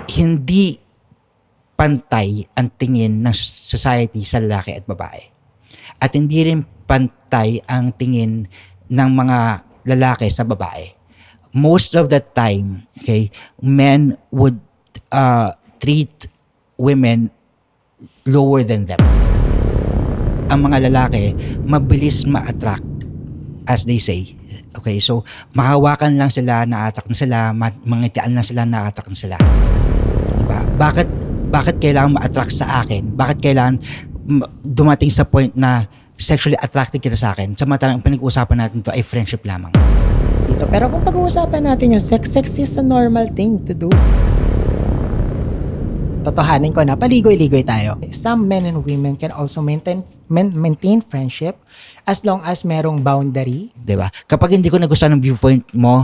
hindi pantay ang tingin ng society sa lalaki at babae. At hindi rin pantay ang tingin ng mga lalaki sa babae. Most of the time, okay, men would treat women lower than them. Ang mga lalaki, mabilis ma-attract, as they say. Okay, so mahawakan lang sila, na-attract na sila, mangitian lang sila, na-attract na sila. Diba? Bakit kailangan ma-attract sa akin? Bakit kailangan dumating sa point na sexually attracted kita sa akin? Samantalang pinag-uusapan natin to ay friendship lamang. Dito. Pero kung pag-uusapan natin yung sex is a normal thing to do. Totohanin ko na, paligoy-ligoy tayo. Some men and women can also maintain friendship as long as merong boundary. Diba? Kapag hindi ko nagustuhan ng viewpoint mo,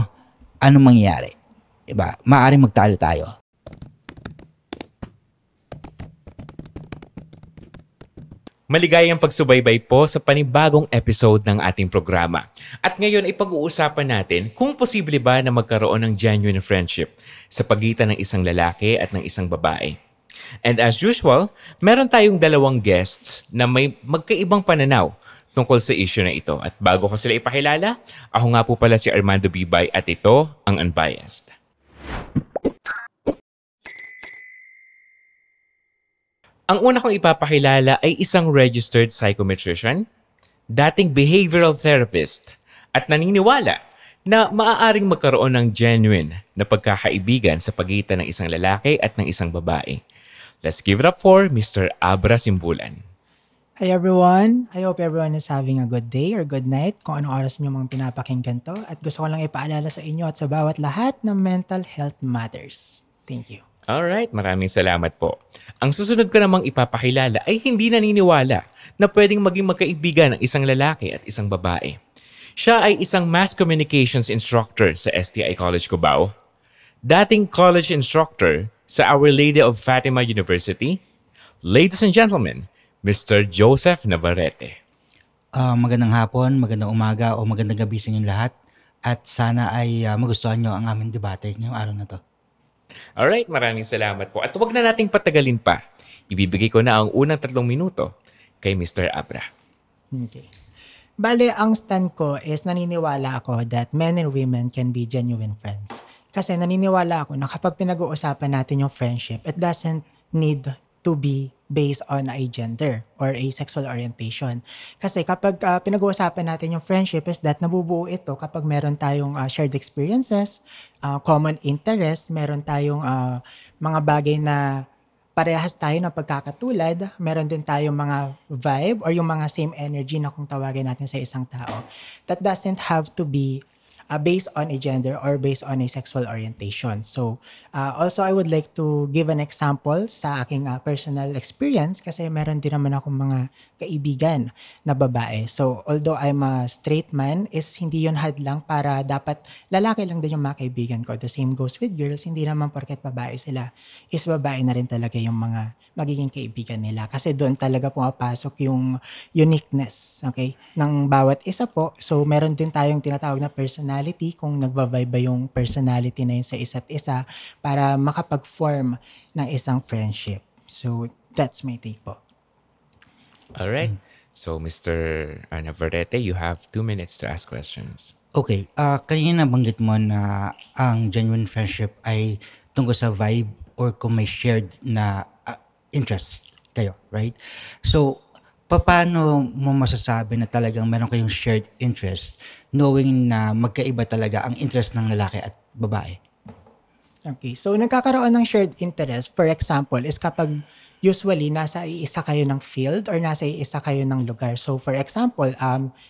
ano mangyayari? Diba? Maaaring magtalo tayo. Maligayang pagsubaybay po sa panibagong episode ng ating programa. At ngayon ay pag-uusapan natin kung posible ba na magkaroon ng genuine friendship sa pagitan ng isang lalaki at ng isang babae. And as usual, meron tayong dalawang guests na may magkaibang pananaw tungkol sa issue na ito. At bago ko sila ipakilala, ako nga po pala si Armando Bibay at ito ang Unbiased. Ang una kong ipapakilala ay isang registered psychometrician, dating behavioral therapist, at naniniwala na maaaring magkaroon ng genuine na pagkakaibigan sa pagitan ng isang lalaki at ng isang babae. Let's give it up for Mr. Abra Simbulan. Hi everyone! I hope everyone is having a good day or good night kung anong oras niyo mga pinapakinggan to. At gusto ko lang ipaalala sa inyo at sa bawat lahat na mental health matters. Thank you. Alright, maraming salamat po. Ang susunod ko namang ipapakilala ay hindi naniniwala na pwedeng maging magkaibigan ng isang lalaki at isang babae. Siya ay isang mass communications instructor sa STI College Cubao, dating college instructor sa Our Lady of Fatima University. Ladies and gentlemen, Mr. Joseph Navarrete. Magandang hapon, magandang umaga o magandang gabi sa inyong lahat. At sana ay magustuhan nyo ang aming debate ngayong araw na to. Alright, maraming salamat po. At huwag na nating patagalin pa. Ibibigay ko na ang unang 3 minuto kay Mr. Abra. Okay. Bale, ang stand ko is naniniwala ako that men and women can be genuine friends. Kasi naniniwala ako na kapag pinag-uusapan natin yung friendship, it doesn't need to be based on a gender or a sexual orientation. Kasi kapag pinag-uusapan natin yung friendship is that nabubuo ito kapag meron tayong shared experiences, common interest, meron tayong mga bagay na parehas tayo na pagkakatulad, meron din tayong mga vibe or yung mga same energy na kung tawagin natin sa isang tao. That doesn't have to be based on a gender or based on a sexual orientation. So, also I would like to give an example sa aking personal experience kasi meron din naman akong mga kaibigan na babae. So, although I'm a straight man, is hindi yun hadlang para dapat lalaki lang din yung mga kaibigan ko. The same goes with girls, hindi naman porket babae sila, is babae na rin talaga yung mga magiging kaibigan nila. Kasi doon talaga pumapasok yung uniqueness, okay, ng bawat isa po. So, meron din tayong tinatawag na personality kung nagbavibe ba yung personality na yun sa isa't isa para makapag-form ng isang friendship. So, that's my take po. Alright. So, Mr. Navarrete, you have 2 minutes to ask questions. Okay, kanina nabanggit mo na ang genuine friendship ay tungkol sa vibe or kung may shared na interest kayo, right? So, paano mo masasabi na talagang meron kayong shared interest knowing na magkaiba talaga ang interest ng lalaki at babae? Okay, so nagkakaroon ng shared interest, for example, is kapag usually nasa iisa kayo ng field or nasa iisa kayo ng lugar. So for example,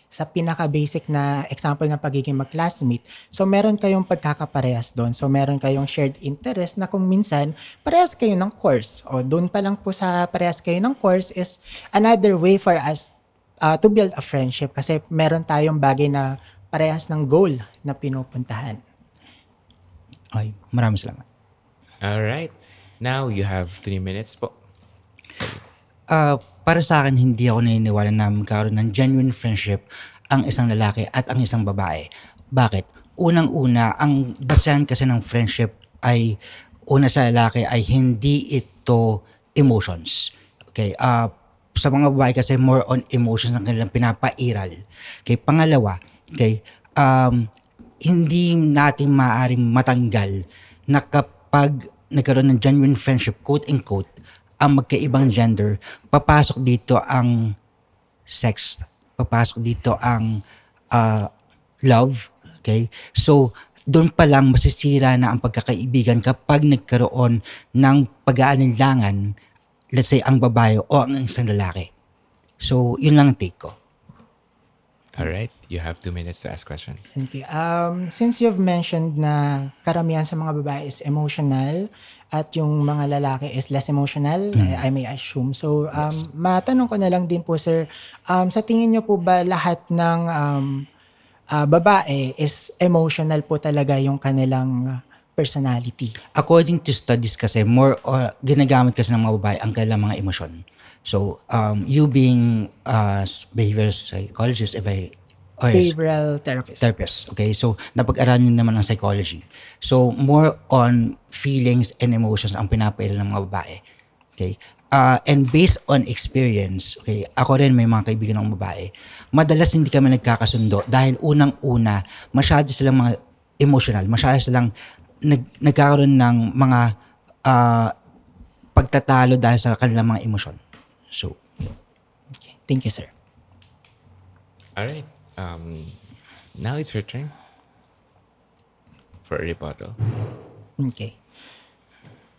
sa pinaka-basic na example ng pagiging mag-classmate, so meron kayong pagkakaparehas doon. So meron kayong shared interest na kung minsan parehas kayo ng course. O doon pa lang po sa parehas kayo ng course is another way for us to build a friendship kasi meron tayong bagay na parehas ng goal na pinupuntahan. Okay, maraming salamat. Alright. Now, you have 3 minutes po. Para sa akin, hindi ako naniniwala na magkaroon ng genuine friendship ang isang lalaki at ang isang babae. Bakit? Unang-una, ang basehan kasi ng friendship ay una sa lalaki ay hindi ito emotions. Okay? Sa mga babae kasi more on emotions ang kanilang pinapairal. Okay? Pangalawa, okay, hindi natin maaaring matanggal na kapag nagkaroon ng genuine friendship, quote-unquote, ang magkaibang gender, papasok dito ang sex, papasok dito ang love. Okay? So, doon pa lang masisira na ang pagkakaibigan kapag nagkaroon ng pag-aalinlangan, let's say, ang babae o ang isang lalaki. So, yun lang ang take ko. Alright, you have 2 minutes to ask questions. Okay. Since you've mentioned na karamihan sa mga babae is emotional at yung mga lalaki is less emotional, I may assume. So, matanong ko na lang din po, sir, sa tingin niyo po ba lahat ng babae is emotional po talaga yung kanilang personality? According to studies kasi, ginagamit kasi ng mga babae ang kanilang mga emosyon. So, you being behavioral psychologist, Behavioral therapist. Okay, so napag-aralan niyo naman ng psychology. So, more on feelings and emotions ang pinapairal ng mga babae. Okay? And based on experience, okay, ako rin may mga kaibigan ng babae, madalas hindi kami nagkakasundo dahil unang-una, masyado silang mga emotional, masyado silang nagkakaroon ng mga pagtatalo dahil sa kanilang mga emosyon. So, Okay. Thank you, sir. Alright, now it's your turn for a rebuttal. Okay.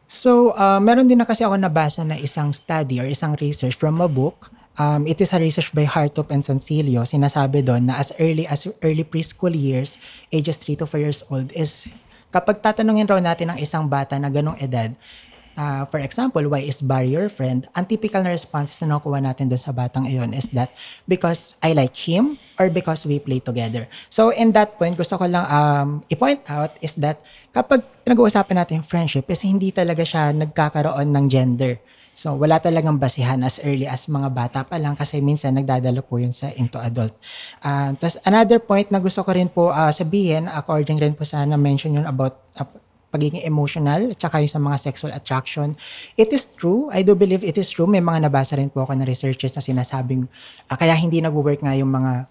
So, meron din na kasi ako nabasa na isang study or isang research from a book. It is a research by Hartop and Sancilio. Sinasabi doon na as early preschool years, ages 3 to 4 years old, is kapag tatanungin raw natin ng isang bata na ganong edad, for example, why is Barry your friend? Ang typical na responses na nakuha natin doon sa batang iyon is that because I like him or because we play together. So in that point, gusto ko lang i-point out is that kapag nag-uusapan natin friendship is hindi talaga siya nagkakaroon ng gender. So wala talagang basihan as early as mga bata pa lang kasi minsan nagdadala po yun sa into adult. Tapos another point na gusto ko rin po sabihin, according rin po sa na-mention yun about pagiging emotional at saka yung sa mga sexual attraction. It is true. I do believe it is true. May mga nabasa rin po ako na researches na sinasabing kaya hindi nag-work nga yung mga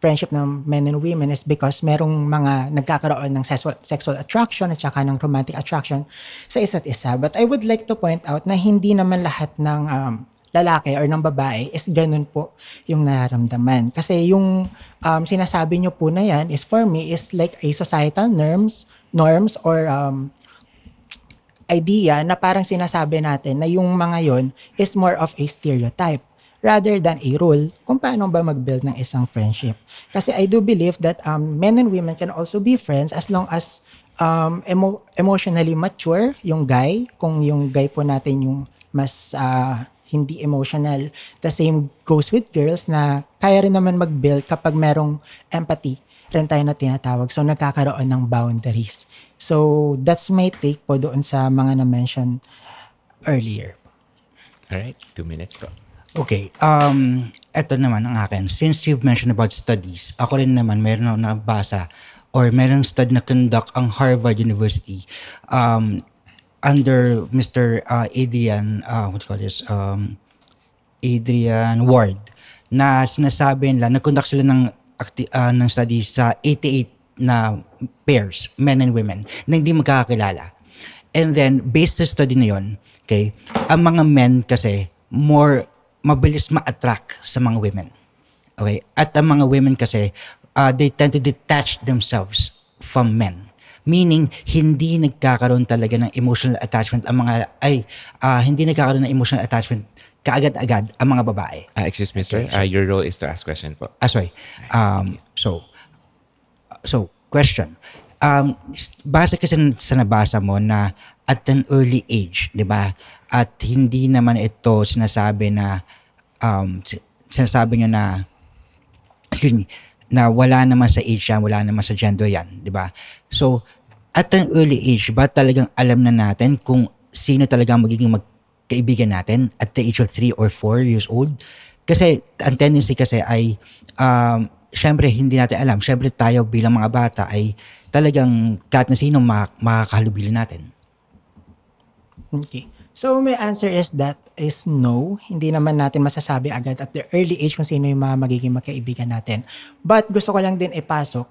friendship ng men and women is because merong mga nagkakaroon ng sexual attraction at saka ng romantic attraction sa isa't isa. But I would like to point out na hindi naman lahat ng lalaki or ng babae is ganun po yung nararamdaman. Kasi yung sinasabi nyo po na yan is for me is like a societal norms or idea na parang sinasabi natin na yung mga yon is more of a stereotype rather than a rule kung paano ba mag-build ng isang friendship. Kasi I do believe that men and women can also be friends as long as emotionally mature yung guy. Kung yung guy po natin yung mas hindi emotional. The same goes with girls na kaya rin naman mag-build kapag merong empathy rin tayo na tinatawag. So, nagkakaroon ng boundaries. So, that's my take po doon sa mga na-mention earlier. Alright, 2 minutes po. Okay, eto naman ang akin. Since you've mentioned about studies, ako rin naman meron ako nabasa or merong study na conduct ang Harvard University under Mr. Adrian Ward, na sinasabi nila, nag-conduct sila ng study sa 88 na pairs, men and women, na hindi magkakakilala. And then, based sa study na yun, okay, ang mga men kasi more mabilis ma-attract sa mga women. Okay? At ang mga women kasi, they tend to detach themselves from men. Meaning, hindi nagkakaroon talaga ng emotional attachment hindi nagkakaroon ng emotional attachment kaagad-agad ang mga babae. Excuse me, sir. Your role is to ask question po. Sorry. So, question. Base kasi sa nabasa mo na at an early age, di ba? At hindi naman ito sinasabi na, sinasabi nyo na, na wala naman sa age yan, wala naman sa gender yan, di ba? So, at an early age, ba talagang alam na natin kung sino talagang magiging magkaibigan natin at the age of 3 or 4 years old? Kasi, ang tendency kasi ay, syempre, hindi natin alam. Syempre, tayo bilang mga bata ay talagang kahit na sino makakahalubilo natin. Okay. So my answer is no. Hindi naman natin masasabi agad at the early age kung sino yung mga magiging magkaibigan natin. But gusto ko lang din ipasok,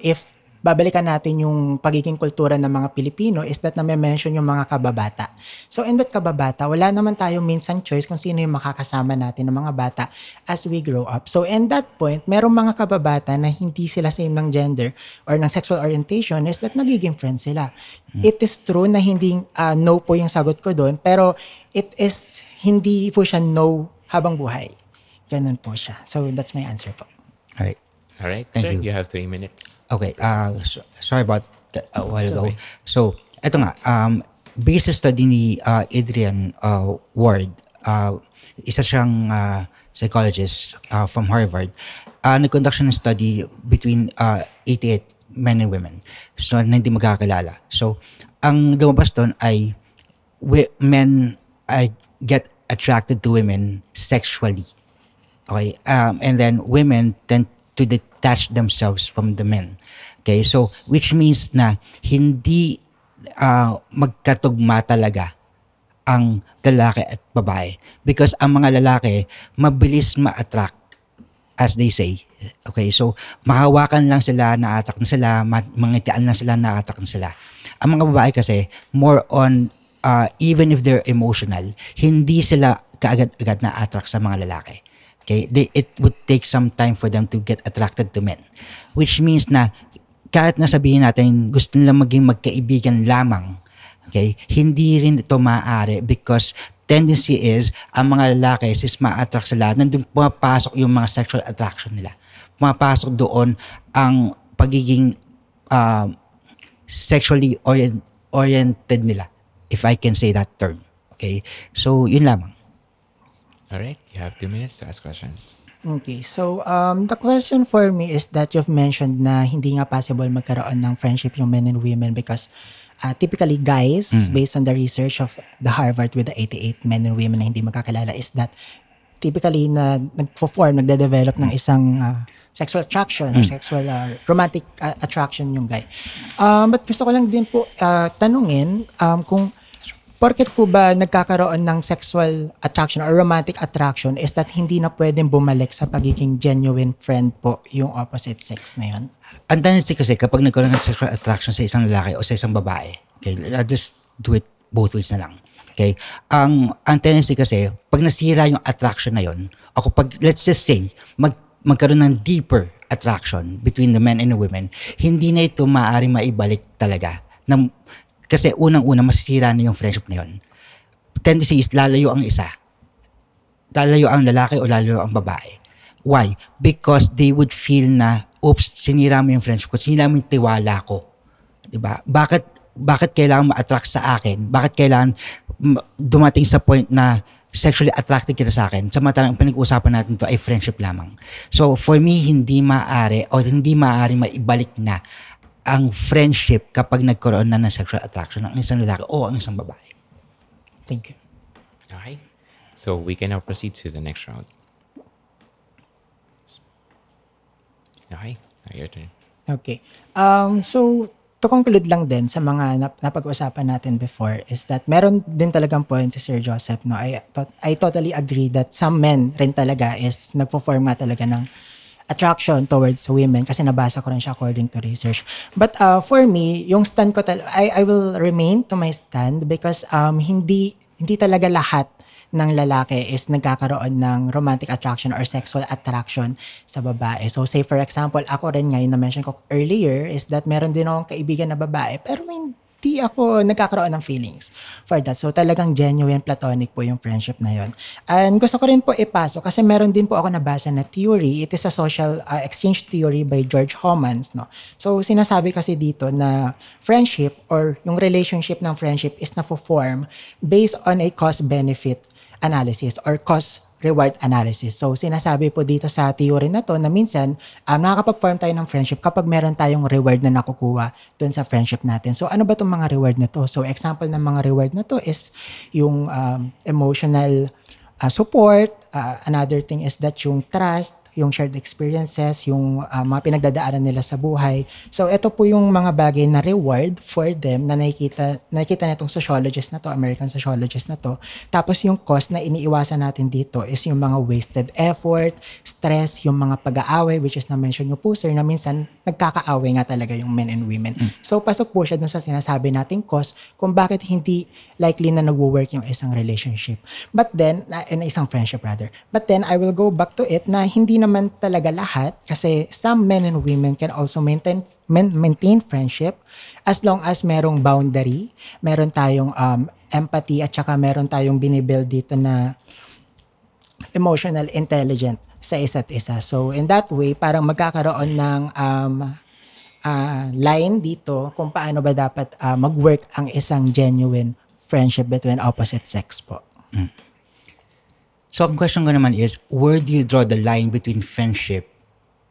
if babalikan natin yung pagiging kultura ng mga Pilipino is that na-mention yung mga kababata. So in that kababata, wala naman tayo minsan choice kung sino yung makakasama natin ng mga bata as we grow up. So in that point, merong mga kababata na hindi sila same ng gender or ng sexual orientation is that nagiging friends sila. It is true na hindi no po yung sagot ko doon, pero it is hindi po siya no habang buhay. Ganun po siya. So that's my answer po. Alright. All right, Thank sir, you. you have 3 minutes. Okay, sorry about that a while ago. okay. So, eto nga, based sa study ni Adrian Ward, isa siyang psychologist from Harvard, nag-conduct siya ng study between 88 men and women. So, na hindi magkakilala. So, ang lumabas doon ay men get attracted to women sexually. Okay, and then women tend to detach themselves from the men. Okay, so which means na hindi magkatugma talaga ang lalaki at babae because ang mga lalaki mabilis ma-attract, as they say. Okay, so mahawakan lang sila, na-attract na sila, mangitian lang sila, na-attract na sila. Ang mga babae kasi more on even if they're emotional, hindi sila kaagad-agad na-attract sa mga lalaki. Okay, it would take some time for them to get attracted to men. Which means na kahit nasabihin natin gusto nila maging magkaibigan lamang, okay, hindi rin ito maaari because tendency is ang mga lalaki sis ma-attract sila, nandun pumapasok yung mga sexual attraction nila. Pumapasok doon ang pagiging sexually oriented nila, if I can say that term. Okay, so yun lamang. All right, you have 2 minutes to ask questions. Okay, so the question for me is that you've mentioned na hindi nga possible magkaroon ng friendship yung men and women because typically guys, based on the research of the Harvard with the 88 men and women na hindi magkakilala is that typically na nagde-develop ng isang sexual attraction or sexual romantic attraction yung guy. But gusto ko lang din po tanungin kung porket po ba nagkakaroon ng sexual attraction or romantic attraction is that hindi na pwedeng bumalik sa pagiging genuine friend po yung opposite sex na yun? Ang tendency kasi kapag nagkaroon ng sexual attraction sa isang lalaki o sa isang babae, okay, I'll just do it both ways na lang. Okay? Ang tendency kasi, pag nasira yung attraction na yun, o kapag, let's just say, magkaroon ng deeper attraction between the men and the women, hindi na ito maaaring maibalik talaga. Kasi unang-una, masisira na yung friendship na yun. Tendency is lalayo ang isa. Lalayo ang lalaki o lalayo ang babae. Why? Because they would feel na, oops, sinira mo yung friendship ko, sinira mo yung tiwala ko. Diba? Bakit kailangan ma-attract sa akin? Bakit kailangan dumating sa point na sexually attracted kita sa akin? Samantalang pinag-uusapan natin to ay friendship lamang. So for me, hindi maaari o hindi maaari maibalik na ang friendship kapag nagkaroon na ng sexual attraction ng isang lalaki o ang isang babae. Thank you. Okay, so we can now proceed to the next round. Okay, now your turn. Okay. So, to conclude lang din sa mga napag-usapan natin before is that meron din talagang point si Sir Joseph. No? I totally agree that some men rin talaga is nagpo-form nga talaga ng attraction towards women kasi nabasa ko rin siya according to research. But for me, yung stand ko I will remain to my stand because hindi talaga lahat ng lalaki is nagkakaroon ng romantic attraction or sexual attraction sa babae. So say for example, ako rin ngayon na mention ko earlier is that meron din akong kaibigan na babae pero hindi ako nagkakaroon ng feelings for that. So talagang genuine platonic po yung friendship na yon. And gusto ko rin po ipasok kasi meron din po ako nabasa na theory. It is a social exchange theory by George Homans. No? So sinasabi kasi dito na friendship or yung relationship ng friendship is na-form based on a cost-benefit analysis or cost-reward analysis. So, sinasabi po dito sa theory na to na minsan, nakakapag-form tayo ng friendship kapag meron tayong reward na nakukuha dun sa friendship natin. So, ano ba itong mga reward na to? So, example ng mga reward na to is yung emotional support. Another thing is that yung trust, yung shared experiences, yung mga pinagdadaanan nila sa buhay. So ito po yung mga bagay na reward for them na nakikita nitong sociologist na to, American sociologist na to. Tapos yung cost na iniiwasan natin dito is yung mga wasted effort, stress, yung mga pag-aaway, which is na-mention nyo po sir, na minsan nagkakaaway nga talaga yung men and women. So pasok po siya dun sa sinasabi nating cost kung bakit hindi likely na nagwo-work yung isang relationship. But then, isang friendship rather. But then, I will go back to it na hindi naman talaga lahat kasi some men and women can also maintain friendship as long as merong boundary, meron tayong empathy at saka meron tayong binibuild dito na emotional intelligence sa isa't isa. So, in that way, parang magkakaroon ng line dito kung paano ba dapat mag-work ang isang genuine friendship between opposite sex po. So, ang question ko naman is, where do you draw the line between friendship?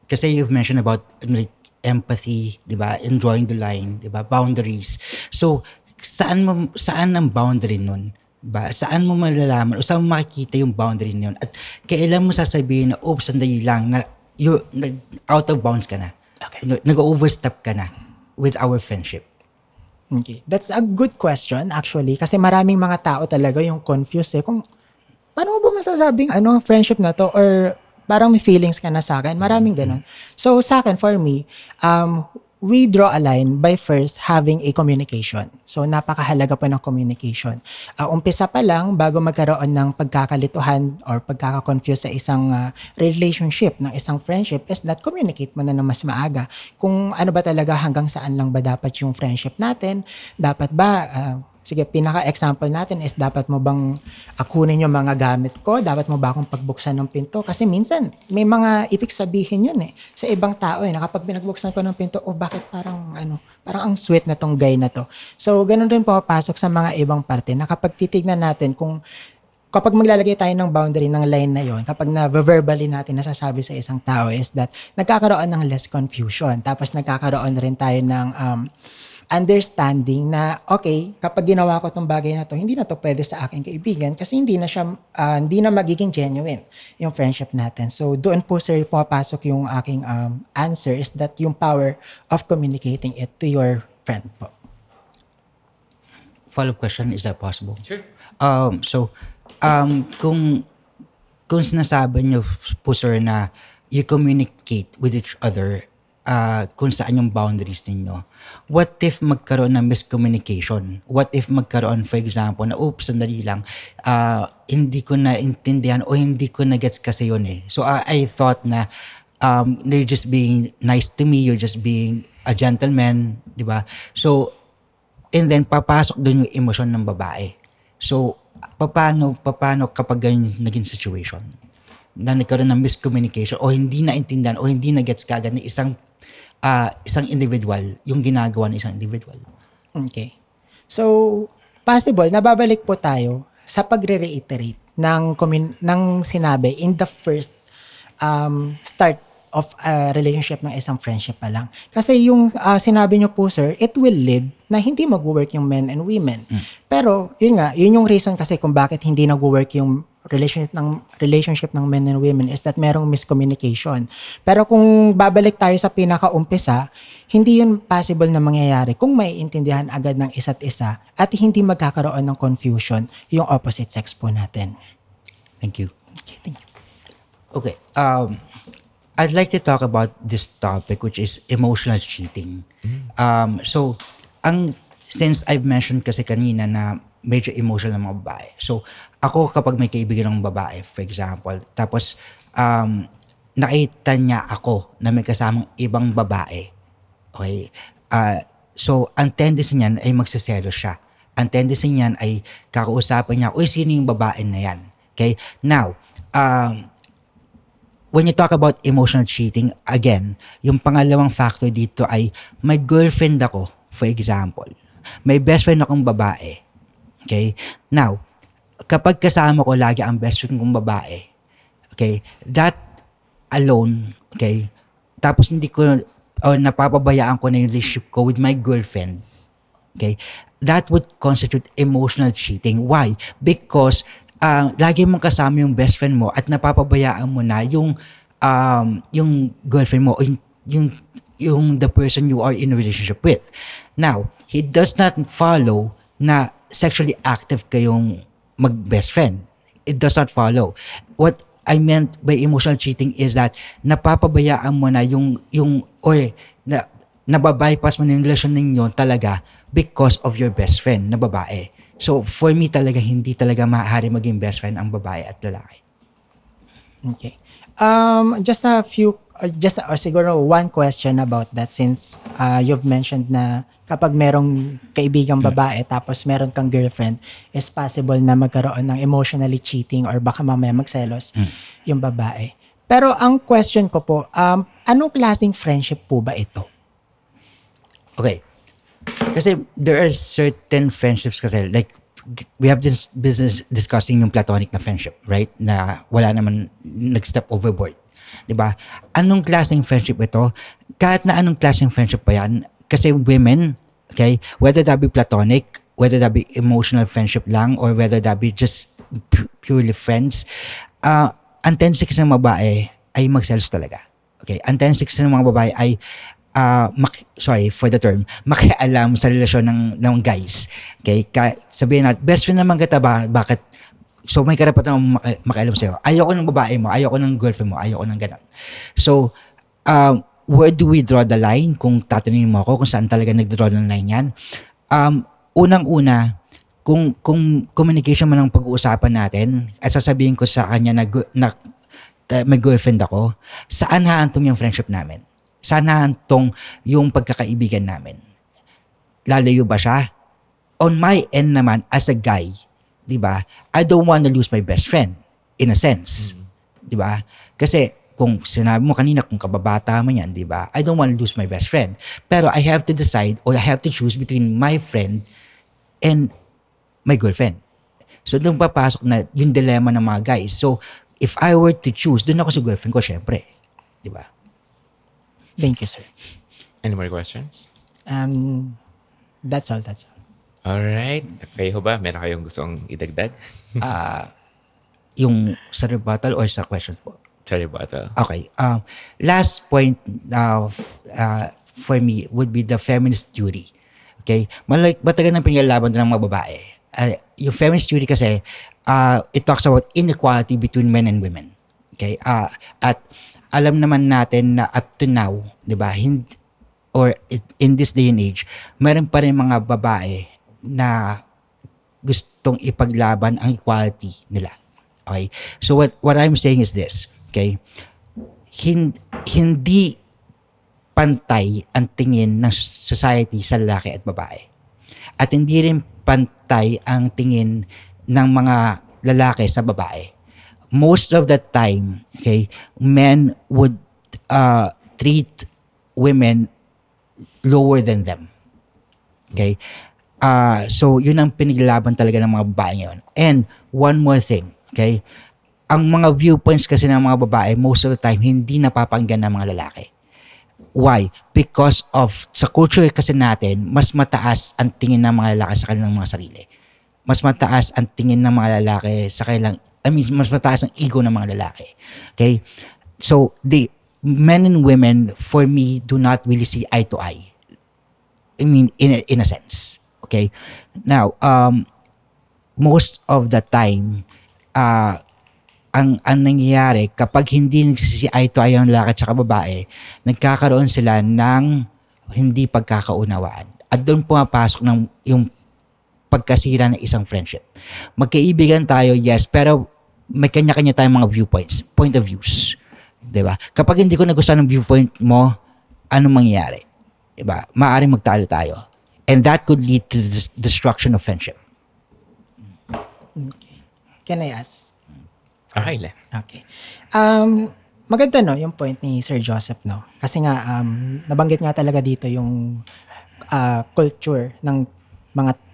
Kasi you've mentioned about like, empathy, di ba? And drawing the line, di ba? Boundaries. So, saan ang boundary nun? Diba? Saan mo malalaman o saan mo makikita yung boundary na yun? At kailan mo sasabihin na, oops, sandali lang, na out of bounds ka na. Okay. Nag-overstep ka na with our friendship. Okay. That's a good question actually kasi maraming mga tao talaga yung confused kung paano mo ba masasabing friendship na to or parang may feelings ka na sa akin. Maraming ganun. So sa akin, for me, we draw a line by first having a communication. So napakahalaga po ng communication. Umpisa pa lang bago magkaroon ng pagkakalituhan or pagkaka-confuse sa isang relationship, ng isang friendship is that communicate mo na mas maaga. Kung ano ba talaga hanggang saan lang ba dapat yung friendship natin, dapat ba sige, pinaka-example natin is dapat mo bang kunin yung mga gamit ko? Dapat mo ba akong pagbuksan ng pinto? Kasi minsan, may mga ibig sabihin yun sa ibang tao na kapag pinagbuksan ko ng pinto, bakit parang ang sweet na tong guy na to. So, ganun rin papasok sa mga ibang parte na kapag titignan natin kapag maglalagay tayo ng boundary ng line na yon, kapag na-verbally natin nasasabi sa isang tao is that nagkakaroon ng less confusion. Tapos nagkakaroon rin tayo ng understanding na okay, kapag ginawa ko tong bagay na to, hindi na to pwede sa aking kaibigan kasi hindi na magiging genuine yung friendship natin. So doon po sir pumapasok yung aking answer is that yung power of communicating it to your friend po. Follow-up question, is that possible? Sure. Kung sinasabi niyo po sir na you communicate with each other kung saan yung boundaries ninyo. What if magkaroon ng miscommunication? What if magkaroon, for example, na oops, sandali lang, hindi ko naintindihan o hindi ko na-gets kasi yun So I thought na they're just being nice to me, you're just being a gentleman, di ba? So, and then papasok doon yung emosyon ng babae. So, paano kapag ganyan naging situation? Na nagkaroon ng miscommunication o hindi naintindihan o hindi na-gets kagad ni isang individual, yung ginagawa ng isang individual. Okay. So, possible, nababalik po tayo sa pagre-reiterate ng sinabi in the first start of a relationship ng isang friendship pa lang. Kasi yung sinabi nyo po, sir, it will lead na hindi mag-work yung men and women. Pero, yun yung reason kasi kung bakit hindi nag-work yung relationship ng men and women is that merong miscommunication. Pero kung babalik tayo sa pinakaumpisa, hindi yun possible na mangyayari kung maiintindihan agad ng isa't isa at hindi magkakaroon ng confusion yung opposite sex po natin. Thank you. Okay, thank you. Okay. I'd like to talk about this topic which is emotional cheating. So, since I've mentioned kasi kanina na medyo emotional ng mga babae. So, ako kapag may kaibigan ng babae, for example, tapos nakita niya ako na may kasamang ibang babae. Okay? So, ang tendency niyan ay magsiselo siya. Ang tendency niyan ay kakausapin niya, uy, sino yung babae na yan? Okay? Now, when you talk about emotional cheating, again, yung pangalawang factor dito ay may girlfriend ako, for example. May best friend akong babae. Okay? Now, kapag kasama ko lagi ang best friend kong babae, okay, that alone, okay, tapos hindi ko, napapabayaan ko na yung relationship ko with my girlfriend, okay, that would constitute emotional cheating. Why? Because lagi mong kasama yung best friend mo at napapabayaan mo na yung yung girlfriend mo o yung the person you are in a relationship with. Now, it does not follow na sexually active kayong mag-best friend. It does not follow. What I meant by emotional cheating is that napapabayaan mo na nababypass mo na yung relasyon ninyo talaga because of your best friend na babae. So, for me talaga, hindi talaga maaari maging best friend ang babae at lalaki. Okay. Just a few, siguro one question about that since you've mentioned na kapag merong kaibigang babae tapos meron kang girlfriend, is possible na magkaroon ng emotionally cheating or baka mamaya magselos yung babae. Pero ang question ko po, anong klaseng friendship po ba ito? Okay. Kasi there are certain friendships kasi like we have this business discussing yung platonic na friendship, right? Na wala naman nag-step overboard. 'Di ba? Anong klaseng friendship ito? Kahit na anong klaseng friendship pa yan, kasi women, okay, whether that be platonic, whether that be emotional friendship lang, or whether that be just purely friends, ang tendency ng babae ay mag-selos talaga. Okay? Ang tendency ng mga babae ay sorry for the term, makialam sa relasyon ng guys. Okay? Sabihin natin, best friend naman kita ba? Bakit? So, may karapatan akong makialam sa'yo. Ayoko ng babae mo, ayoko ng girlfriend mo, ayoko ng ganun. So, where do we draw the line? Kung tatanungin mo ako kung saan talaga nag-draw ng line yan. Unang-una, kung communication man ang pag-uusapan natin, at sasabihin ko sa kanya na may girlfriend ako, saan haantong yung friendship namin? Saan haantong yung pagkakaibigan namin? Lalayo ba siya? On my end naman, as a guy, di ba, I don't want to lose my best friend, in a sense. Di ba? Kasi, kung sinabi mo kanina, kung kababata mo yan, di ba, I don't want to lose my best friend. Pero I have to decide or I have to choose between my friend and my girlfriend. So, doon papasok na yung dilemma ng mga guys. So, if I were to choose, doon ako sa girlfriend ko, syempre. Di ba? Thank you, sir. Any more questions? That's all. Alright. Kayo ba? Meron kayong gustong idagdag? Yung sa rebuttal or sa question po? Sa rebuttal. Okay. Last point for me would be the feminist theory. Okay? Matagal ng pinilalaban ng mga babae. Yung feminist theory kasi, it talks about inequality between men and women. Okay? At alam naman natin na up to now, di ba, in this day and age, meron pa rin mga babae na gustong ipaglaban ang equality nila. Okay? So what I'm saying is this, okay? Hindi pantay ang tingin ng society sa lalaki at babae. At hindi rin pantay ang tingin ng mga lalaki sa babae. Most of the time, okay, men would treat women lower than them. Okay? So, yun ang pinaglaban talaga ng mga babae ngayon. And one more thing, okay? Ang mga viewpoints kasi ng mga babae, most of the time, hindi napapakinggan ng mga lalaki. Why? Because of, sa culture kasi natin, mas mataas ang tingin ng mga lalaki sa kanilang mga sarili. Mas mataas ang tingin ng mga lalaki sa kanilang, mas mataas ang ego ng mga lalaki. Okay? So, the men and women, for me, do not really see eye to eye. I mean, in a sense. Okay? Now, most of the time, ang nangyayari, kapag hindi nagsisi eye to eye ang lalaki at saka babae, nagkakaroon sila ng hindi pagkakaunawaan. At doon pumapasok ng yung pagkasira ng isang friendship. Magkaibigan tayo, yes, pero may kanya-kanya tayong mga viewpoints, point of views. Diba? Kapag hindi ko nagustuhan ng viewpoint mo, anong mangyayari? Diba? Maaaring magtalo tayo. And that could lead to the destruction of friendship. Okay. Can I ask? Okay. Okay. Maganda no yung point ni Sir Joseph no. Kasi nga nabanggit nga talaga dito yung culture ng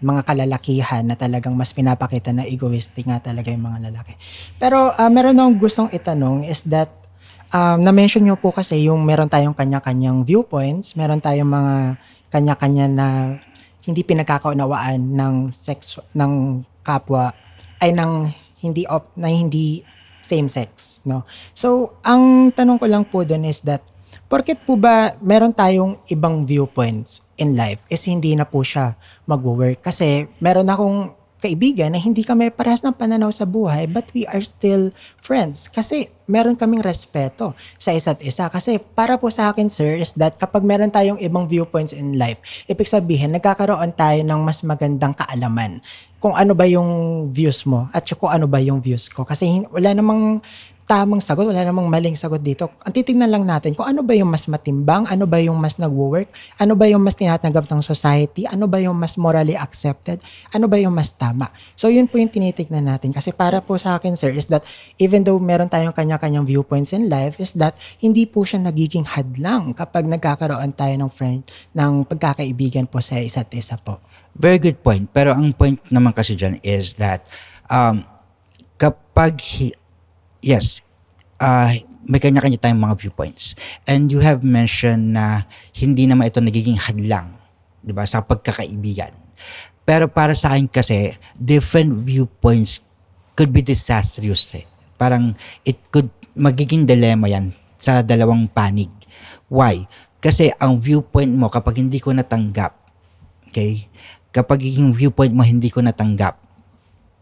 mga kalalakihan na talagang mas pinapakita na egoistic nga talaga yung mga lalaki. Pero meron akong gustong itanong is that na-mention nyo po kasi yung meron tayong kanya-kanyang viewpoints, meron tayong mga kanya-kanya na hindi pinagkakaunawaan ng sex ng kapwa ay ng hindi same sex, no? So, ang tanong ko lang po doon is that, porket po ba meron tayong ibang viewpoints in life is hindi na po siya mag-work? Kasi meron akong kaibigan na hindi kami parehas ng pananaw sa buhay but we are still friends. Kasi meron kaming respeto sa isa't isa. Kasi para po sa akin, sir, is that kapag meron tayong ibang viewpoints in life, ibig sabihin, nagkakaroon tayo ng mas magandang kaalaman kung ano ba yung views mo at kung ano ba yung views ko. Kasi wala namang tamang sagot, wala namang maling sagot dito. Ang titignan lang natin kung ano ba yung mas matimbang, ano ba yung mas nagwo-work, ano ba yung mas tinatanggap ng society, ano ba yung mas morally accepted, ano ba yung mas tama. So yun po yung tinitignan natin. Kasi para po sa akin, sir, is that even though meron tayong kanya-kanyang viewpoints in life, is that hindi po siya nagiging hadlang kapag nagkakaroon tayo ng pagkakaibigan po sa isa't isa po. Very good point. Pero ang point naman kasi dyan is that kapag yes, may kanya-kanya tayong mga viewpoints. And you have mentioned na hindi naman ito nagiging hadlang, di ba, sa pagkakaibigan. Pero para sa akin kasi, different viewpoints could be disastrous. Parang magiging dilemma yan sa dalawang panig. Why? Kasi ang viewpoint mo, kapag hindi ko natanggap, okay? Kapag yung viewpoint mo hindi ko natanggap,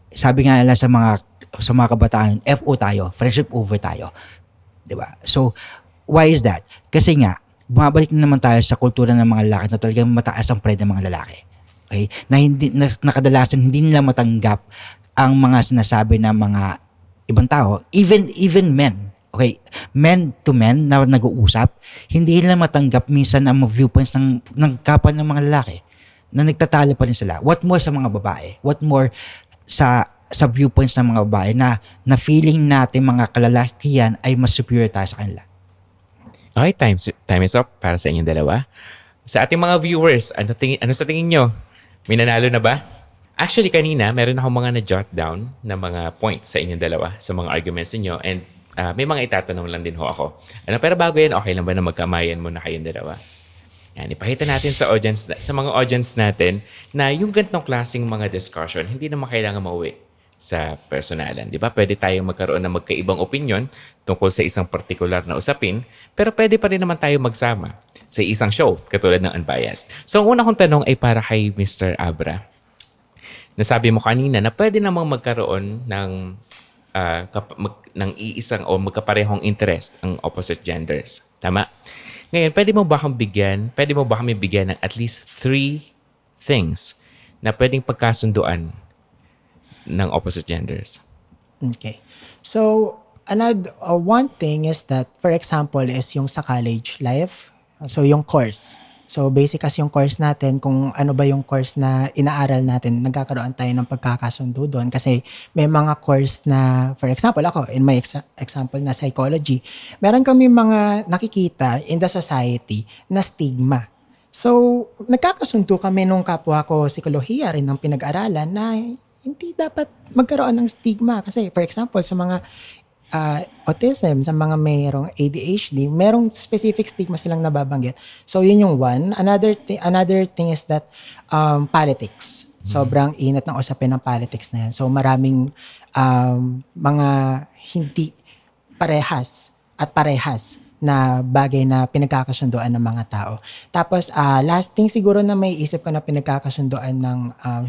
sabi nga nila sa mga kabataan, FO tayo, friendship over tayo. 'Di ba? So, why is that? Kasi nga, bumabalik na naman tayo sa kultura ng mga lalaki na talagang mataas ang pride ng mga lalaki. Okay? Na kadalasan hindi nila matanggap ang mga sinasabi ng mga ibang tao, even men. Okay, men to men na nag-uusap, hindi nila matanggap minsan ang viewpoints ng kapwa ng mga lalaki na nagtatalo pa rin sila. What more sa mga babae? What more sa viewpoints ng mga babae na feeling natin mga kalalakihan ay mas superior tayo sa kanila. Okay, time is up para sa inyong dalawa. Sa ating mga viewers, ano sa tingin nyo? May nanalo na ba? Actually, kanina, meron akong mga na-jot down na mga points sa inyong dalawa, sa mga arguments niyo, and may mga itatanong lang din ho ako. Pero bago yan, okay lang ba na magkamayan muna kayong dalawa? Yan, ipakita natin sa mga audience natin na yung ganitong klaseng mga discussion, hindi naman kailangan mauwi sa personalan. Di ba? Pwede tayong magkaroon ng magkaibang opinion tungkol sa isang particular na usapin, pero pwede pa rin naman tayo magsama sa isang show, katulad ng Unbiased. So, ang una kong tanong ay para kay Mr. Abra. Nasabi mo kanina na pwede namang magkaroon ng iisang o magkaparehong interest ang opposite genders. Tama? Ngayon, pwede mo ba kami bigyan ng at least 3 things na pwedeng pagkasunduan ng opposite genders? Okay. So, one thing is that, for example, is yung sa college life. So, yung course. So, basic kasi yung course natin, kung ano ba yung course na inaaral natin, nagkakaroon tayo ng pagkakasundo doon. Kasi may mga course na, for example, ako, in my example na psychology, meron kami mga nakikita in the society na stigma. So, nagkakasundo kami nung kapwa ko psikolohiya rin ng pinag-aralan na hindi dapat magkaroon ng stigma. Kasi, for example, sa mga autism, sa mga mayroong ADHD, merong specific stigma silang nababanggit. So, yun yung one. Another thing is that politics. Sobrang init ng usapin ng politics na yan. So, maraming mga hindi parehas na bagay na pinagkakasunduan ng mga tao. Tapos, last thing siguro na may isip ko na pinagkakasunduan ng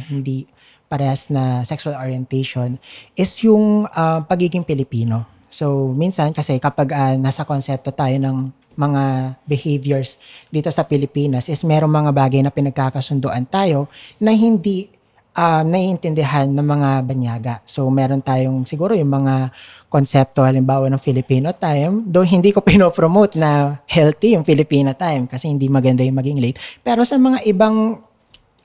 hindi parehas na sexual orientation is yung pagiging Pilipino. So, minsan kasi kapag nasa konsepto tayo ng mga behaviors dito sa Pilipinas is merong mga bagay na pinagkakasunduan tayo na hindi naiintindihan ng mga banyaga. So, meron tayong siguro yung mga konsepto halimbawa ng Filipino time, though hindi ko pinopromote na healthy yung Filipino time kasi hindi maganda yung maging late. Pero sa mga ibang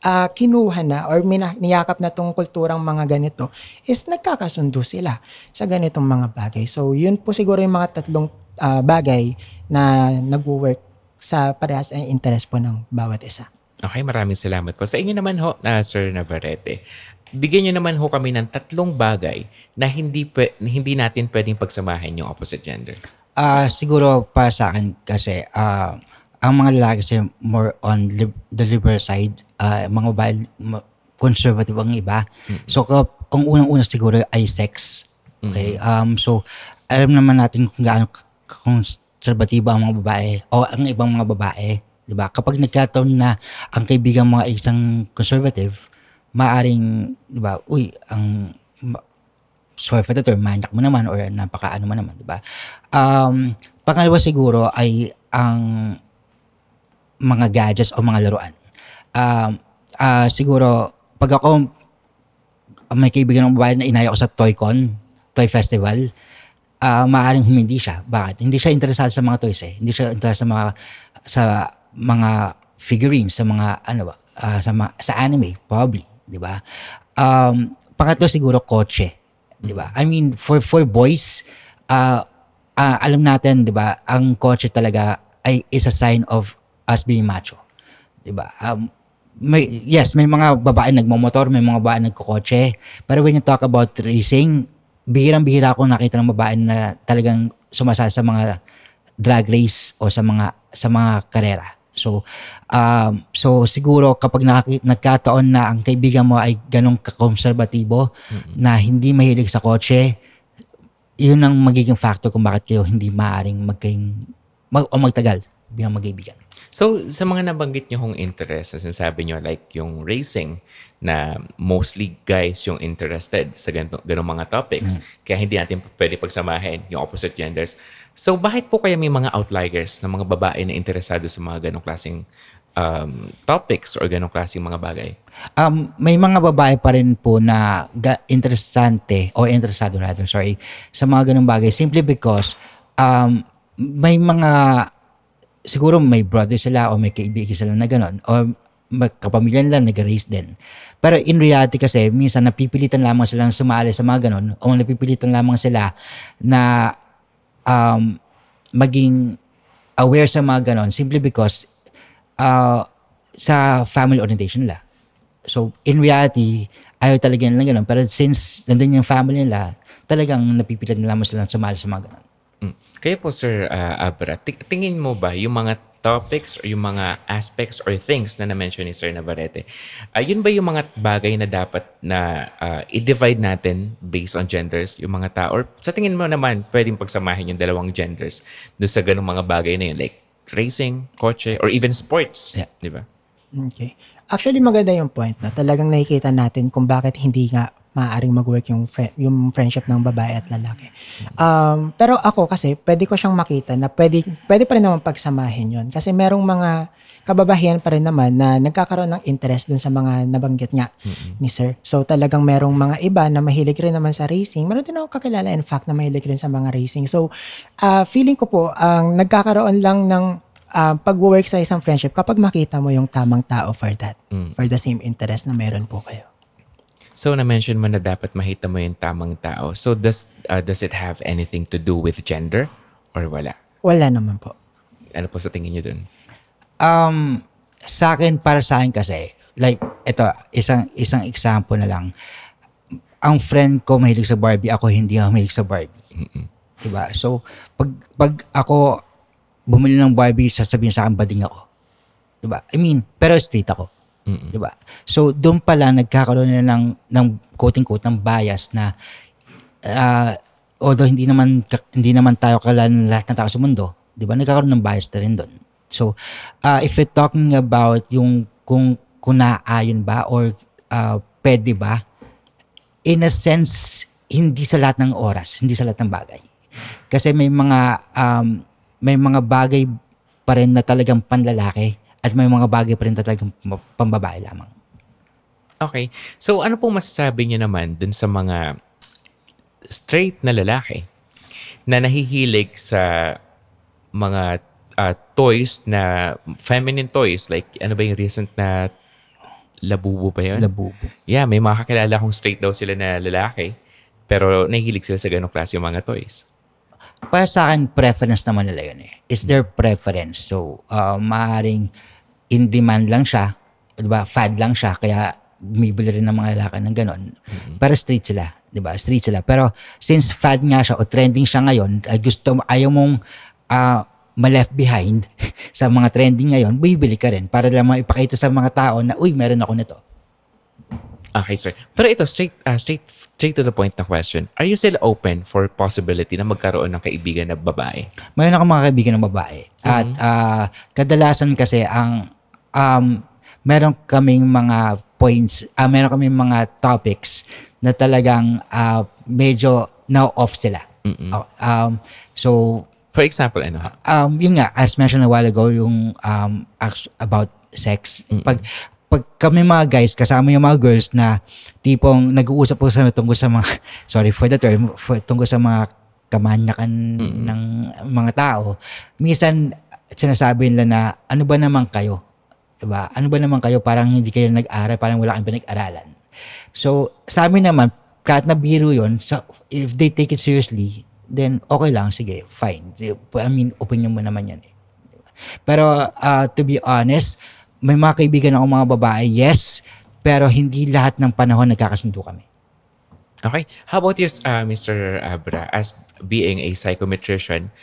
kinuha na or niyakap na tong kulturang mga ganito is nagkakasundo sila sa ganitong mga bagay. So, yun po siguro yung mga tatlong bagay na nagwo-work sa parehas ang interest po ng bawat isa. Okay, maraming salamat po. Sa inyo naman ho, Sir Navarrete, bigyan niyo naman ho kami ng 3 bagay na hindi natin pwedeng pagsamahin yung opposite gender. Siguro para sa akin kasi, ang mga lalaki kasi more on the liberal side, mga babae conservative ang iba. So, ang unang-una siguro ay sex. Okay? So, alam naman natin kung gaano konserbatibo ang mga babae o ang ibang mga babae. Diba? Kapag nagkataon na ang kaibigan mo ay isang conservative, maaring, diba, sorry for the term, manyak mo naman or napaka-ano mo naman, diba? Pangalawa siguro ay ang mga gadgets o mga laruan. Siguro, pag ako may kaibigan ng babae na inaya ko sa Toy Festival, maaaring hindi siya. Bakit? Hindi siya interesado sa mga toys eh. Hindi siya interesado sa mga figurines, sa mga sa anime, probably, 'di ba? Pangatlo siguro kotse, 'di ba? I mean, for boys, alam natin, 'di ba, ang kotse talaga is a sign of us being macho, 'di ba? May mga babae nagmomotor, may mga babae nagkokotse. Pero when you talk about racing, bihirang-bihira ako nakita ng babae na talagang sumasali sa mga drag race o sa mga karera. So siguro kapag nagkataon na ang kaibigan mo ay ganong konserbatibo na hindi mahilig sa kotse, yun ang magiging factor kung bakit kayo hindi maaaring magtagal bilang magkaibigan. So, sa mga nabanggit nyo hong interest, na sinasabi nyo, like yung racing, na mostly guys yung interested sa ganong mga topics, kaya hindi natin pwede pagsamahin yung opposite genders. So, bakit po kaya may mga outliers na mga babae na interesado sa mga ganong klaseng topics or ganong klaseng mga bagay? May mga babae pa rin po na interesado sa mga ganong bagay simply because may mga siguro may brother sila o may kaibigan sila na gano'n o kapamilya nila nag-race din. Pero in reality kasi, minsan napipilitan lamang silang sumali sa mga gano'n o napipilitan lamang sila na maging aware sa mga gano'n simply because sa family orientation nila. So in reality, ayaw talaga nila gano'n. Pero since nandun yung family nila, talagang napipilitan lamang silang sumali sa mga gano'n. Kaya po, Sir Abra, tingin mo ba yung mga topics or yung mga aspects or things na na-mention ni Sir Navarrete, yun ba yung mga bagay na dapat na i-divide natin based on genders, yung mga tao? Or sa tingin mo naman, pwedeng pagsamahin yung dalawang genders doon sa ganung mga bagay na yun, like racing, kotse, or even sports, di ba? Okay. Actually, maganda yung point na talagang nakikita natin kung bakit hindi nga maaaring mag-work yung friendship ng babae at lalaki. Pero ako kasi, pwede ko siyang makita na pwede pa rin naman pagsamahin yun. Kasi merong mga kababahian pa rin naman na nagkakaroon ng interest dun sa mga nabanggit nga ni Sir. So talagang merong mga iba na mahilig rin naman sa racing. Meron din ako kakilala in fact na mahilig rin sa mga racing. So feeling ko po, ang nagkakaroon lang ng pag-work sa isang friendship kapag makita mo yung tamang tao for that. For the same interest na meron po kayo. So, na-mention mo na dapat makita mo yung tamang tao. So, does it have anything to do with gender or wala? Wala naman po. Ano po sa tingin niyo dun? Para sa akin kasi, like, ito, isang example na lang. Ang friend ko mahilig sa Barbie, ako hindi ako mahilig sa Barbie. Diba? So, pag ako bumili ng Barbie, sasabihin sa akin, bading ako. Diba? I mean, pero straight ako. Diba? So, doon pala nagkakaroon na ng quote-unquote ng bias na although hindi naman tayo kalala ng lahat ng tao sa mundo, diba? Nagkakaroon ng bias na rin doon. So, if we're talking about yung kung naayon ba or pwede ba, in a sense, hindi sa lahat ng oras, hindi sa lahat ng bagay. Kasi may mga bagay pa rin na talagang panlalaki at may mga bagay pa rin talagang pambabae lamang. Okay. So, ano pong masasabi niyo naman dun sa mga straight na lalaki na nahihilig sa mga toys na feminine toys? Like, ano ba yung recent na Labubu ba yun? Labubu. Yeah, may mga kakilala kong straight daw sila na lalaki pero nahihilig sila sa ganong klase yung mga toys. Para sa akin, preference naman nila yun eh. It's their preference. So, maaaring in demand lang siya, diba? Fad lang siya, kaya bumibili rin ng mga lalaki ng ganon. Pero straight sila, diba? Straight sila. Pero since fad nga siya o trending siya ngayon, ayaw mong ma-left behind sa mga trending ngayon, bibili ka rin para lang ipakita sa mga tao na, uy, meron ako nito. Okay, sir. Pero ito, straight to the point na question. Are you still open for possibility na magkaroon ng kaibigan na babae? Mayroon akong mga kaibigan ng babae. At kadalasan kasi meron kaming mga points, meron kaming mga topics na talagang medyo now-off sila. So, For example, ano? yun nga, as mentioned a while ago, yung about sex. Pag kami mga guys, kasama yung mga girls na tipong nag-uusap po sa tungkol sa mga, sorry for the term, tungkol sa mga kamanyakan ng mga tao, minsan sinasabi nila na, ano ba naman kayo? Diba? Ano ba naman kayo? Parang hindi kayo nag-aral, parang wala kayong pinag-aralan. So, sa amin naman, kahit na biro yun, so if they take it seriously, then okay lang, sige, fine. I mean, opinion mo naman yan. Pero to be honest, may mga kaibigan ako mga babae, yes, pero hindi lahat ng panahon nagkakasundo kami. Okay. How about you, Mr. Abra, as being a psychometrician,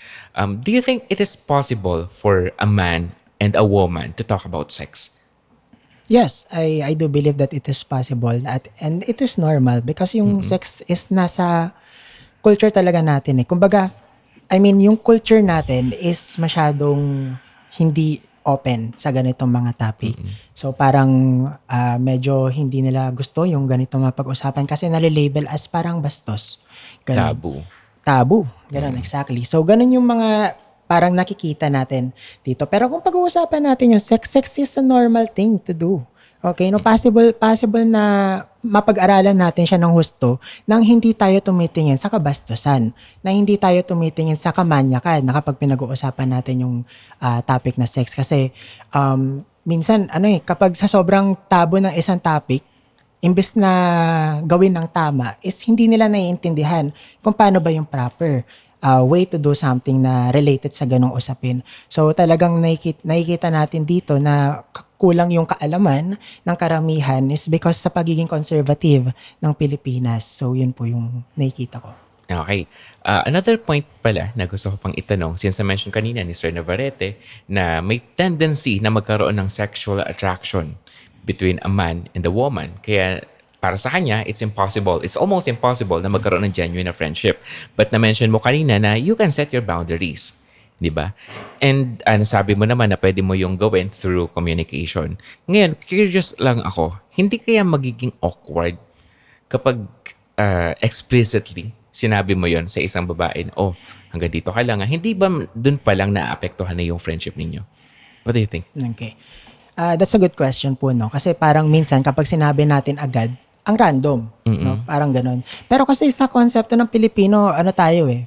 do you think it is possible for a man and a woman to talk about sex? Yes, I do believe that it is possible and it is normal because yung sex is nasa culture talaga natin eh. Kumbaga, I mean, yung culture natin is masyadong hindi open sa ganitong mga topic. So parang medyo hindi nila gusto yung ganitong mga pag-usapan kasi nalilabel as parang bastos. Ganun. Tabu. Ganun, exactly. So ganun yung mga parang nakikita natin dito. Pero kung pag-uusapan natin yung sex is a normal thing to do. Okay, no, possible na mapag-aralan natin siya ng husto nang hindi tayo tumitingin sa kabastusan, na hindi tayo tumitingin sa kamanyakan na kapag pinag-uusapan natin yung topic na sex. Kasi minsan, kapag sa sobrang tabo ng isang topic, imbes na gawin ng tama, is hindi nila naiintindihan kung paano ba yung proper way to do something na related sa ganong usapin. So talagang nakikita natin dito na kulang yung kaalaman ng karamihan is because sa pagiging conservative ng Pilipinas. So yun po yung nakikita ko. Okay. Another point pala na gusto ko pang itanong, since na-mention kanina ni Sir Navarrete na may tendency na magkaroon ng sexual attraction between a man and a woman. Kaya para sa kanya, it's almost impossible na magkaroon ng genuine na friendship. But na-mention mo kanina na you can set your boundaries. Di ba? And sabi mo naman na pwede mo yung gawin through communication. Ngayon, curious lang ako, hindi kaya magiging awkward kapag explicitly sinabi mo yon sa isang babae na, hanggang dito ka lang. Hindi ba dun pa lang naapektuhan na yung friendship ninyo? What do you think? Okay. That's a good question po, no? Kasi parang minsan kapag sinabi natin agad, ang random, no? Parang ganun. Pero kasi sa konsepto ng Pilipino, tayo eh,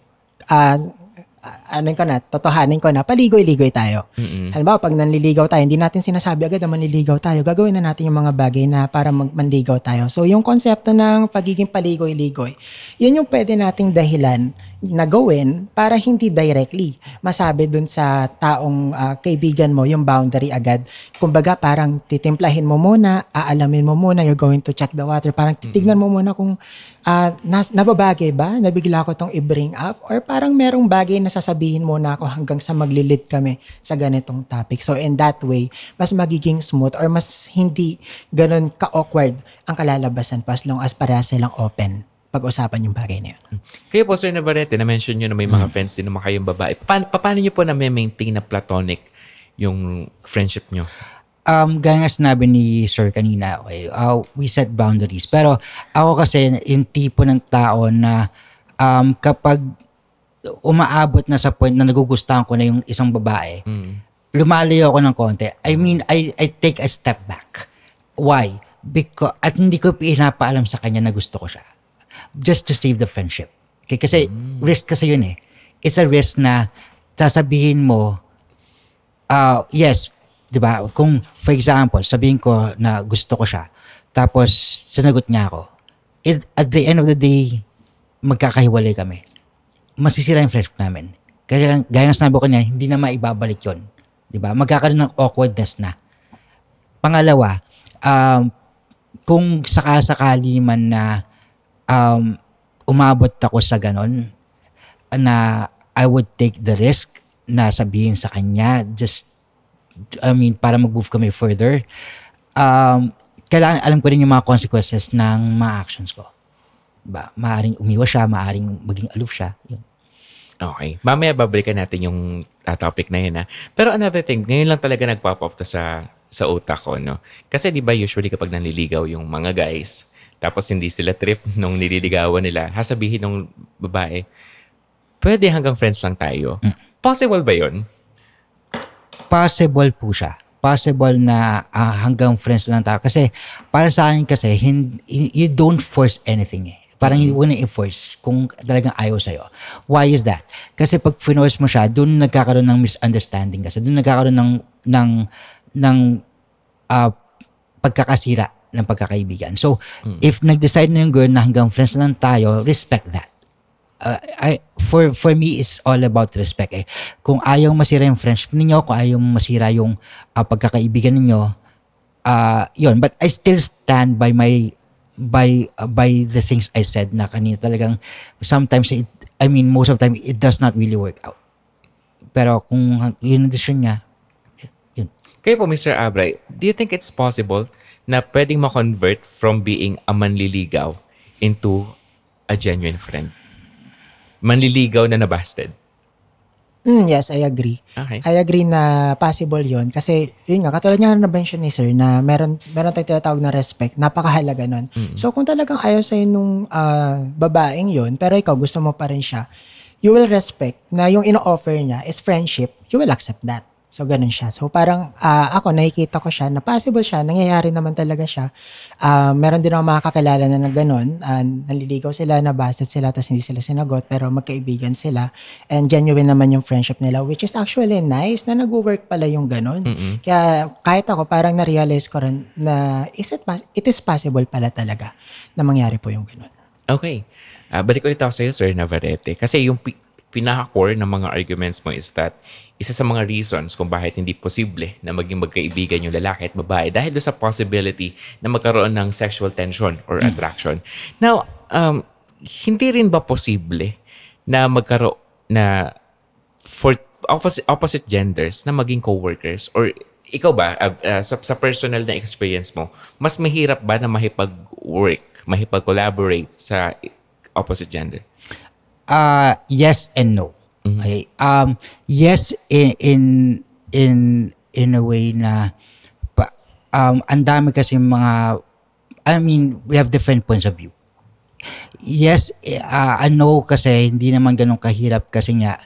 totohanin ko na, paligoy-ligoy tayo. Halimbawa, pag nanliligaw tayo, hindi natin sinasabi agad na manliligaw tayo. Gagawin na natin yung mga bagay na para manligaw tayo. So, yung konsepto ng pagiging paligoy-ligoy, yun yung pwede nating dahilan na gawin para hindi directly masabi dun sa taong kaibigan mo yung boundary agad. Kumbaga, parang titimplahin mo muna, aalamin mo muna, you're going to check the water. Parang titignan mo muna kung nababagay ba? Nabigla ko tong i-bring up? Or parang merong bagay na sasabihin muna ako hanggang sa maglilid kami sa ganitong topic. So in that way, mas magiging smooth or mas hindi ganun ka-awkward ang kalalabasan pa as long as parehas silang open pag-usapan yung bagay na yun. Kaya po, Sir Navarrete, na-mention nyo na may mga friends din naman kayong babae. Paano nyo po na-maintain na platonic yung friendship nyo? Gaya nga sinabi ni Sir kanina, okay, we set boundaries. Pero ako kasi yung tipo ng tao na kapag umaabot na sa point na nagugustuhan ko na yung isang babae, lumalayo ako ng konti. I mean, I take a step back. Why? Because, at hindi ko pinapaalam sa kanya na gusto ko siya. Just to save the friendship. Okay, kasi risk kasi yun eh. It's a risk na sasabihin mo, yes, di ba? Kung, for example, sabihin ko na gusto ko siya, tapos sinagot niya ako, at the end of the day, magkakahiwalay kami. Masisira yung friendship namin. Kaya gaya ng sinabi ko niya, hindi na maibabalik yun. Di ba? Magkakaroon ng awkwardness na. Pangalawa, kung sakasakali man na umabot ako sa ganon, na I would take the risk na sabihin sa kanya, para mag-move kami further, kailangan alam ko rin yung mga consequences ng mga actions ko. Diba? Maaring umiwas siya, maaring maging aloof siya. Yun. Okay. Mamaya babalikan natin yung topic na yun. Ha? Pero another thing, ngayon lang talaga nag-pop up to sa utak ko. No? Kasi di ba usually kapag nanliligaw yung mga guys, tapos hindi sila trip nung nililigawan nila, sasabihin ng babae, pwede hanggang friends lang tayo. Possible ba yun? Possible po siya. Possible na hanggang friends lang tayo. Kasi para sa akin kasi, you don't force anything eh. Parang hindi mo na i-force kung talagang ayaw sa'yo. Why is that? Kasi pag finorce mo siya, doon nagkakaroon ng misunderstanding kasi. Doon nagkakaroon ng pagkakasira ng pagkakaibigan. So, if nag-decide na yung girl na hanggang friends lang tayo, respect that. For me, it's all about respect. Eh. Kung ayaw masira yung friendship ninyo, kung ayaw masira yung pagkakaibigan ninyo, yun. But I still stand by by the things I said na kanina. Talagang sometimes, most of the time, it does not really work out. Pero kung yun ang decision niya, yun. Kayo po, Mr. Abray, do you think it's possible na pwedeng ma-convert from being a manliligaw into a genuine friend? Manliligaw na nabasted? Yes, I agree. Okay. I agree na possible yon kasi yun nga, katulad nga na-mention ni sir na meron tayong tinatawag na respect, napakahalaga nun. So kung talagang ayaw sa'yo nung babaeng yon pero ikaw gusto mo pa rin siya, you will respect na yung ino-offer niya is friendship, you will accept that. So, ganun siya. So, parang ako, nakikita ko siya na possible siya, nangyayari naman talaga siya. Meron din ako mga kakilala na ganun, naliligaw sila, nabasted sila, tapos hindi sila sinagot, pero magkaibigan sila. And genuine naman yung friendship nila, which is actually nice na nag-work pala yung ganun. Kaya kahit ako, parang na-realize ko rin na it is possible pala talaga na mangyari po yung ganun. Okay. Balik ulit ako sa'yo, Sir Navarrete. Kasi yung pinaka-core ng mga arguments mo is that isa sa mga reasons kung bakit hindi posible na maging magkaibigan yung lalaki at babae dahil doon sa possibility na magkaroon ng sexual tension or attraction. Now, hindi rin ba posible na magkaroon na for opposite genders na maging co-workers? Or ikaw ba, sa personal na experience mo, mas mahirap ba na makipag-collaborate sa opposite gender? Yes and no. Okay. Yes in a way na ang dami kasi we have different points of view. Yes, no kasi hindi naman ganun kahirap kasi nga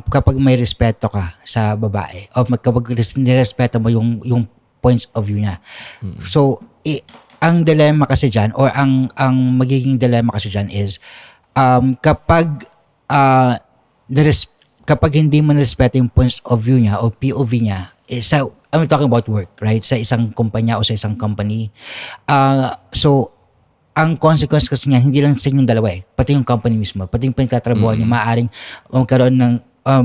kapag may respeto ka sa babae o kapag nirespeto mo yung points of view niya. So ang dilemma kasi diyan or ang magiging dilemma kasi diyan is kapag hindi mo nirespeto yung points of view niya o POV niya, I'm talking about work, right? Sa isang kumpanya o sa isang company. So, ang consequence kasi niyan, hindi lang sa inyong dalawa eh. Pati yung company mismo, pati yung pinagtatrabuhan niyo, maaaring magkaroon ng,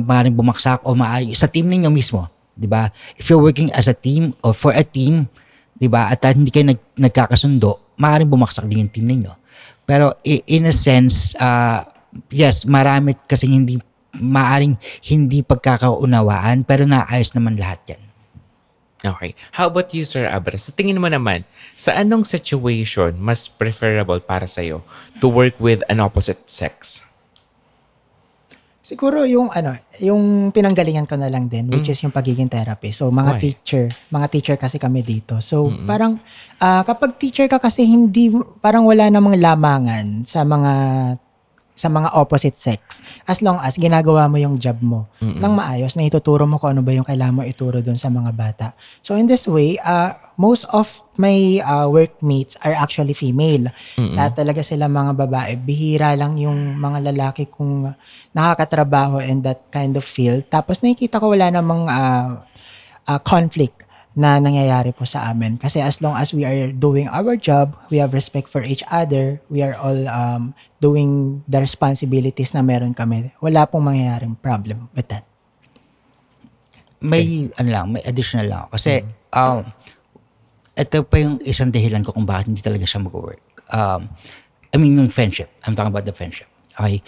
maaaring bumaksak o maaaring sa team ninyo mismo. Diba? If you're working as a team or for a team, diba? At hindi kayo nagkakasundo, maaaring bumaksak din yung team ninyo. Pero in a sense, yes, marami kasi maaring hindi pagkakaunawaan pero naayos naman lahat yan. Okay. How about you, Sir Abra? Sa tingin mo naman, sa anong situation mas preferable para sa'yo to work with an opposite sex? Siguro yung pinanggalingan ko na lang din, which is yung pagiging therapy. So, mga teacher kasi kami dito. So, parang kapag teacher ka kasi parang wala namang lamangan sa mga opposite sex. As long as ginagawa mo yung job mo nang maayos, na ituturo mo kung ano ba yung kailangan mo ituro dun sa mga bata. So in this way, most of my workmates are actually female. Lahat talaga sila mga babae. Bihira lang yung mga lalaki kung nakakatrabaho in that kind of field. Tapos nakikita ko wala namang conflict na nangyayari po sa amin. Kasi as long as we are doing our job, we have respect for each other, we are all doing the responsibilities na meron kami, wala pong mangyayaring problem with that. May additional lang ako. Kasi ito pa yung isang dahilan ko kung bakit hindi talaga siya mag-work. Yung friendship. I'm talking about the friendship. Okay?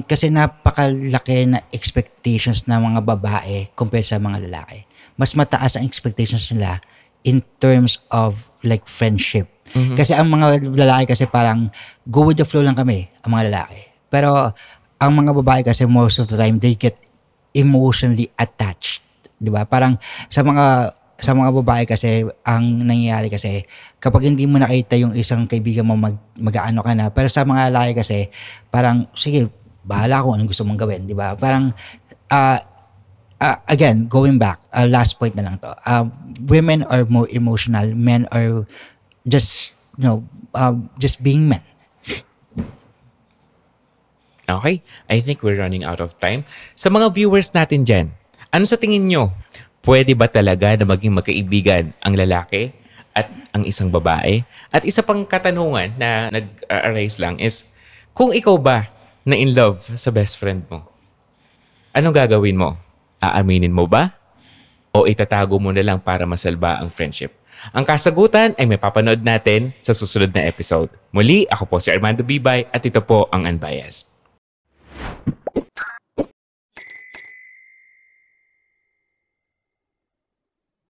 Kasi napakalaki na expectations ng mga babae compared sa mga lalaki. Mas mataas ang expectations nila in terms of like friendship. Kasi ang mga lalaki kasi parang go with the flow lang kami, ang mga lalaki. Pero ang mga babae kasi most of the time they get emotionally attached, 'di ba? Parang sa mga babae kasi ang nangyayari kasi kapag hindi mo nakita yung isang kaibigan mo mag-aano ka na, pero sa mga lalaki kasi parang sige, bahala ko anong gusto mong gawin, 'di ba? Parang again, going back, last point na lang to. Women are more emotional, men are just just being men. Okay, I think we're running out of time. Sa mga viewers natin dyan, ano sa tingin nyo? Pwede ba talaga na maging magkaibigan ang lalaki at ang isang babae? At isa pang katanungan na nag-arise lang is, kung ikaw ba na in love sa best friend mo, anong gagawin mo? Aaminin mo ba? O itatago mo na lang para masalba ang friendship? Ang kasagutan ay may papanood natin sa susunod na episode. Muli, ako po si Armando Bibay at ito po ang Unbiased.